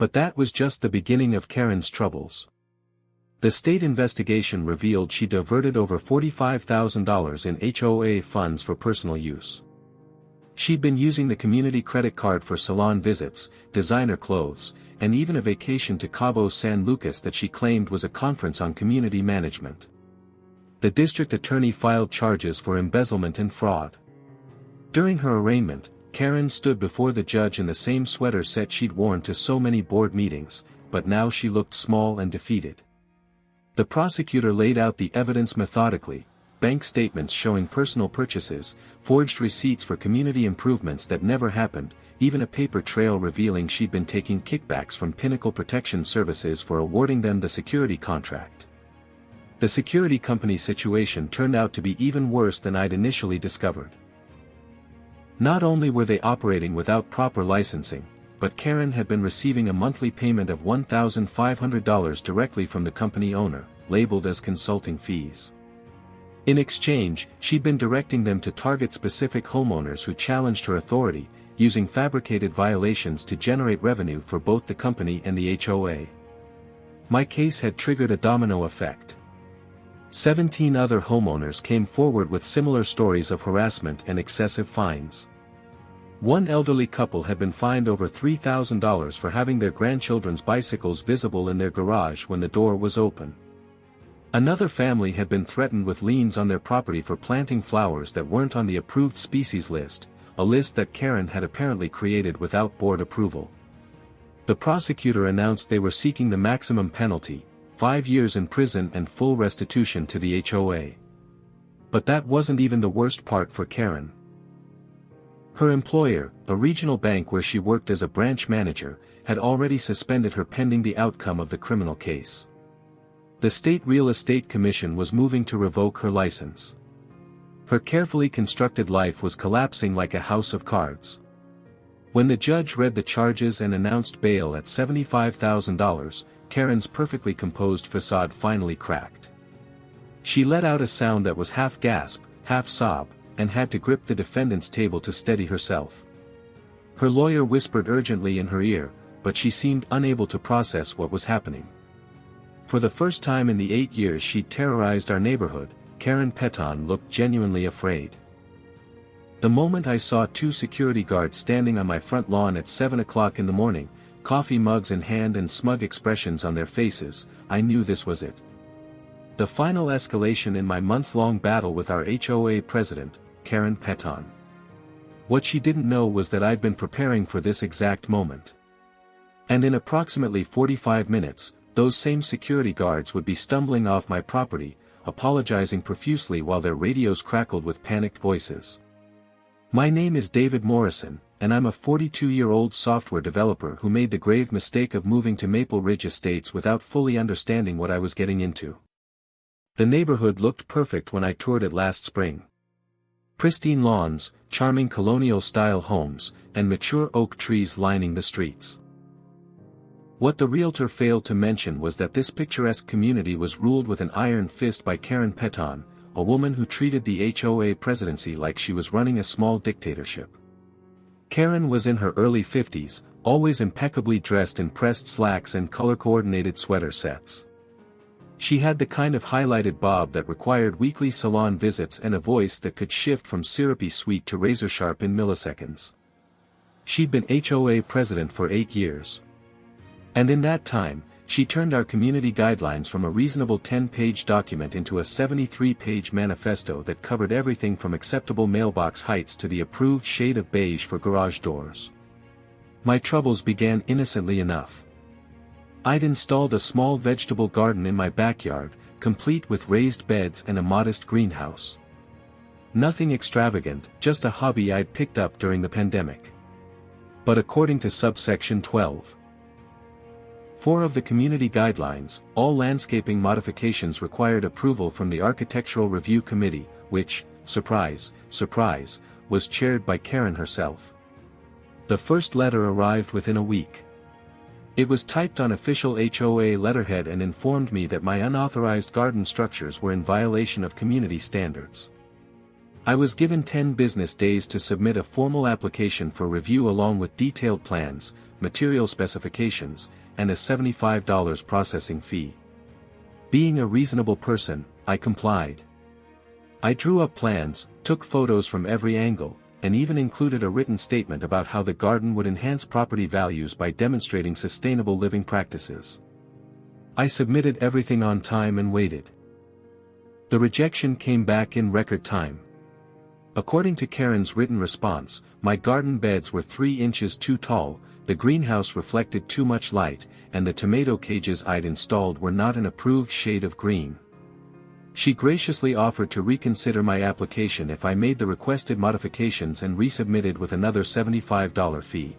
But that was just the beginning of Karen's troubles. The state investigation revealed she diverted over $45,000 in HOA funds for personal use. She'd been using the community credit card for salon visits, designer clothes, and even a vacation to Cabo San Lucas that she claimed was a conference on community management. The district attorney filed charges for embezzlement and fraud. During her arraignment, Karen stood before the judge in the same sweater set she'd worn to so many board meetings, but now she looked small and defeated. The prosecutor laid out the evidence methodically: bank statements showing personal purchases, forged receipts for community improvements that never happened, even a paper trail revealing she'd been taking kickbacks from Pinnacle Protection Services for awarding them the security contract. The security company situation turned out to be even worse than I'd initially discovered. Not only were they operating without proper licensing, but Karen had been receiving a monthly payment of $1,500 directly from the company owner, labeled as consulting fees. In exchange, she'd been directing them to target specific homeowners who challenged her authority, using fabricated violations to generate revenue for both the company and the HOA. My case had triggered a domino effect. 17 other homeowners came forward with similar stories of harassment and excessive fines. One elderly couple had been fined over $3,000 for having their grandchildren's bicycles visible in their garage when the door was open. Another family had been threatened with liens on their property for planting flowers that weren't on the approved species list, a list that Karen had apparently created without board approval. The prosecutor announced they were seeking the maximum penalty, 5 years in prison and full restitution to the HOA. But that wasn't even the worst part for Karen. Her employer, a regional bank where she worked as a branch manager, had already suspended her pending the outcome of the criminal case. The State Real Estate Commission was moving to revoke her license. Her carefully constructed life was collapsing like a house of cards. When the judge read the charges and announced bail at $75,000, Karen's perfectly composed facade finally cracked. She let out a sound that was half gasp, half sob, and had to grip the defendant's table to steady herself. Her lawyer whispered urgently in her ear, but she seemed unable to process what was happening. For the first time in the 8 years she'd terrorized our neighborhood, Karen Peton looked genuinely afraid. The moment I saw 2 security guards standing on my front lawn at 7 o'clock in the morning, coffee mugs in hand and smug expressions on their faces, I knew this was it. The final escalation in my months-long battle with our HOA president, Karen Peton. What she didn't know was that I'd been preparing for this exact moment. And in approximately 45 minutes, those same security guards would be stumbling off my property, apologizing profusely while their radios crackled with panicked voices. My name is David Morrison, and I'm a 42-year-old software developer who made the grave mistake of moving to Maple Ridge Estates without fully understanding what I was getting into. The neighborhood looked perfect when I toured it last spring. Pristine lawns, charming colonial-style homes, and mature oak trees lining the streets. What the realtor failed to mention was that this picturesque community was ruled with an iron fist by Karen Peton, a woman who treated the HOA presidency like she was running a small dictatorship. Karen was in her early 50s, always impeccably dressed in pressed slacks and color-coordinated sweater sets. She had the kind of highlighted bob that required weekly salon visits and a voice that could shift from syrupy sweet to razor-sharp in milliseconds. She'd been HOA president for 8 years. And in that time, she turned our community guidelines from a reasonable 10-page document into a 73-page manifesto that covered everything from acceptable mailbox heights to the approved shade of beige for garage doors. My troubles began innocently enough. I'd installed a small vegetable garden in my backyard, complete with raised beds and a modest greenhouse. Nothing extravagant, just a hobby I'd picked up during the pandemic. But according to subsection 12. 4 of the community guidelines, all landscaping modifications required approval from the Architectural Review Committee, which, surprise, surprise, was chaired by Karen herself. The first letter arrived within a week. It was typed on official HOA letterhead and informed me that my unauthorized garden structures were in violation of community standards. I was given 10 business days to submit a formal application for review along with detailed plans, material specifications, and a $75 processing fee. Being a reasonable person, I complied. I drew up plans, took photos from every angle, and even included a written statement about how the garden would enhance property values by demonstrating sustainable living practices. I submitted everything on time and waited. The rejection came back in record time. According to Karen's written response, my garden beds were 3 inches too tall, the greenhouse reflected too much light, and the tomato cages I'd installed were not an approved shade of green. She graciously offered to reconsider my application if I made the requested modifications and resubmitted with another $75 fee.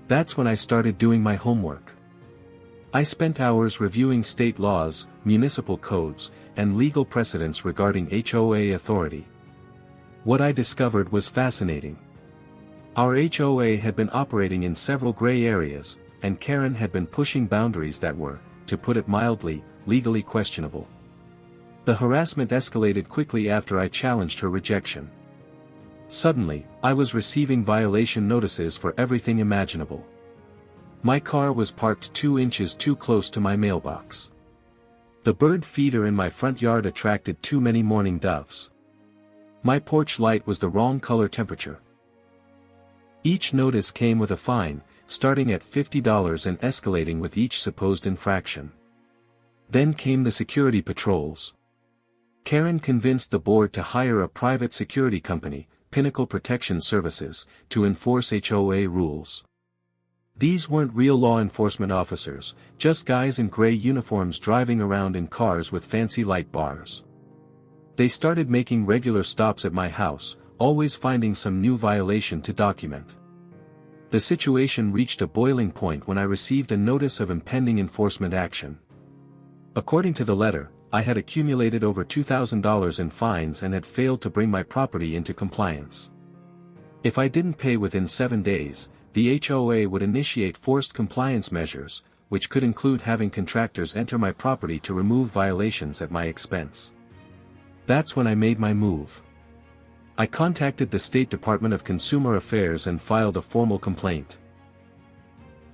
That's when I started doing my homework. I spent hours reviewing state laws, municipal codes, and legal precedents regarding HOA authority. What I discovered was fascinating. Our HOA had been operating in several gray areas, and Karen had been pushing boundaries that were, to put it mildly, legally questionable. The harassment escalated quickly after I challenged her rejection. Suddenly, I was receiving violation notices for everything imaginable. My car was parked 2 inches too close to my mailbox. The bird feeder in my front yard attracted too many mourning doves. My porch light was the wrong color temperature. Each notice came with a fine, starting at $50 and escalating with each supposed infraction. Then came the security patrols. Karen convinced the board to hire a private security company, Pinnacle Protection Services, to enforce HOA rules. These weren't real law enforcement officers, just guys in gray uniforms driving around in cars with fancy light bars. They started making regular stops at my house, always finding some new violation to document. The situation reached a boiling point when I received a notice of impending enforcement action. According to the letter, I had accumulated over $2,000 in fines and had failed to bring my property into compliance. If I didn't pay within 7 days, the HOA would initiate forced compliance measures, which could include having contractors enter my property to remove violations at my expense. That's when I made my move. I contacted the State Department of Consumer Affairs and filed a formal complaint.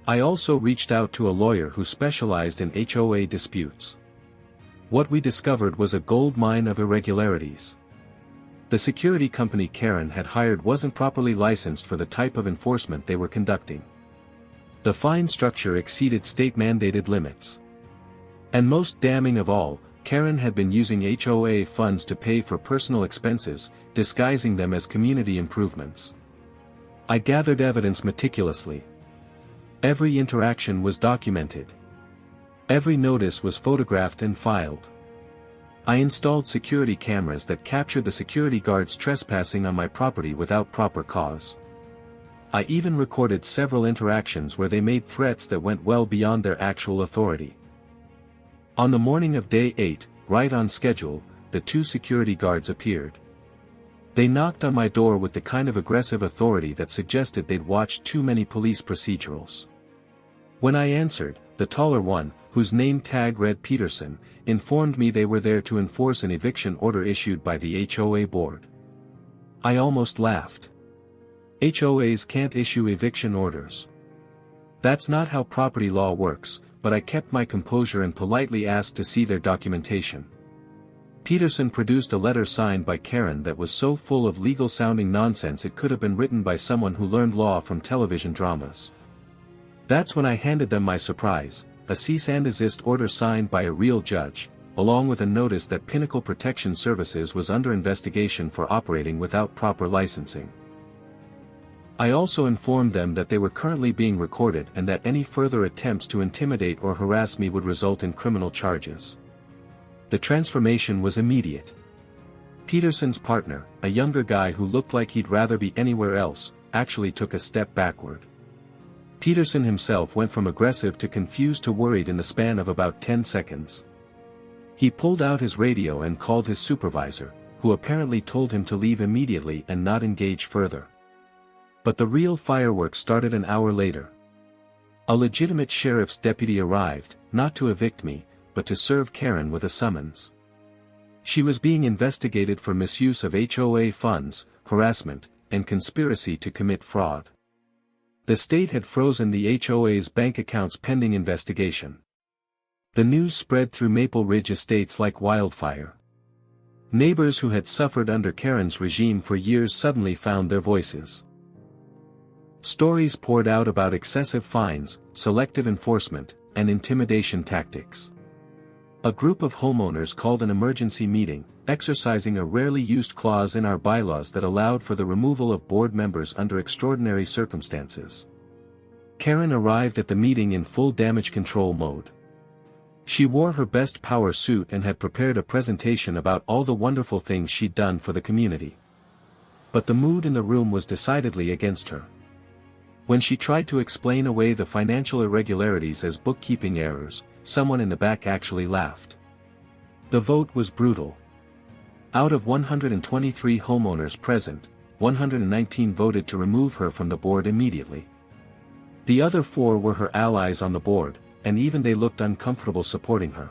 I also reached out to a lawyer who specialized in HOA disputes. What we discovered was a gold mine of irregularities. The security company Karen had hired wasn't properly licensed for the type of enforcement they were conducting. The fine structure exceeded state-mandated limits. And most damning of all, Karen had been using HOA funds to pay for personal expenses, disguising them as community improvements. I gathered evidence meticulously. Every interaction was documented. Every notice was photographed and filed. I installed security cameras that captured the security guards trespassing on my property without proper cause. I even recorded several interactions where they made threats that went well beyond their actual authority. On the morning of day 8, right on schedule, the 2 security guards appeared. They knocked on my door with the kind of aggressive authority that suggested they'd watched too many police procedurals. When I answered, the taller one, whose name tag read Peterson, informed me they were there to enforce an eviction order issued by the HOA board. I almost laughed. HOAs can't issue eviction orders. That's not how property law works, but I kept my composure and politely asked to see their documentation. Peterson produced a letter signed by Karen that was so full of legal-sounding nonsense it could have been written by someone who learned law from television dramas. That's when I handed them my surprise, a cease-and-desist order signed by a real judge, along with a notice that Pinnacle Protection Services was under investigation for operating without proper licensing. I also informed them that they were currently being recorded and that any further attempts to intimidate or harass me would result in criminal charges. The transformation was immediate. Peterson's partner, a younger guy who looked like he'd rather be anywhere else, actually took a step backward. Peterson himself went from aggressive to confused to worried in the span of about 10 seconds. He pulled out his radio and called his supervisor, who apparently told him to leave immediately and not engage further. But the real fireworks started an hour later. A legitimate sheriff's deputy arrived, not to evict me, but to serve Karen with a summons. She was being investigated for misuse of HOA funds, harassment, and conspiracy to commit fraud. The state had frozen the HOA's bank accounts pending investigation. The news spread through Maple Ridge estates like wildfire. Neighbors who had suffered under Karen's regime for years suddenly found their voices. Stories poured out about excessive fines, selective enforcement, and intimidation tactics. A group of homeowners called an emergency meeting, exercising a rarely used clause in our bylaws that allowed for the removal of board members under extraordinary circumstances. Karen arrived at the meeting in full damage control mode. She wore her best power suit and had prepared a presentation about all the wonderful things she'd done for the community. But the mood in the room was decidedly against her. When she tried to explain away the financial irregularities as bookkeeping errors, someone in the back actually laughed. The vote was brutal. Out of 123 homeowners present, 119 voted to remove her from the board immediately. The other 4 were her allies on the board, and even they looked uncomfortable supporting her.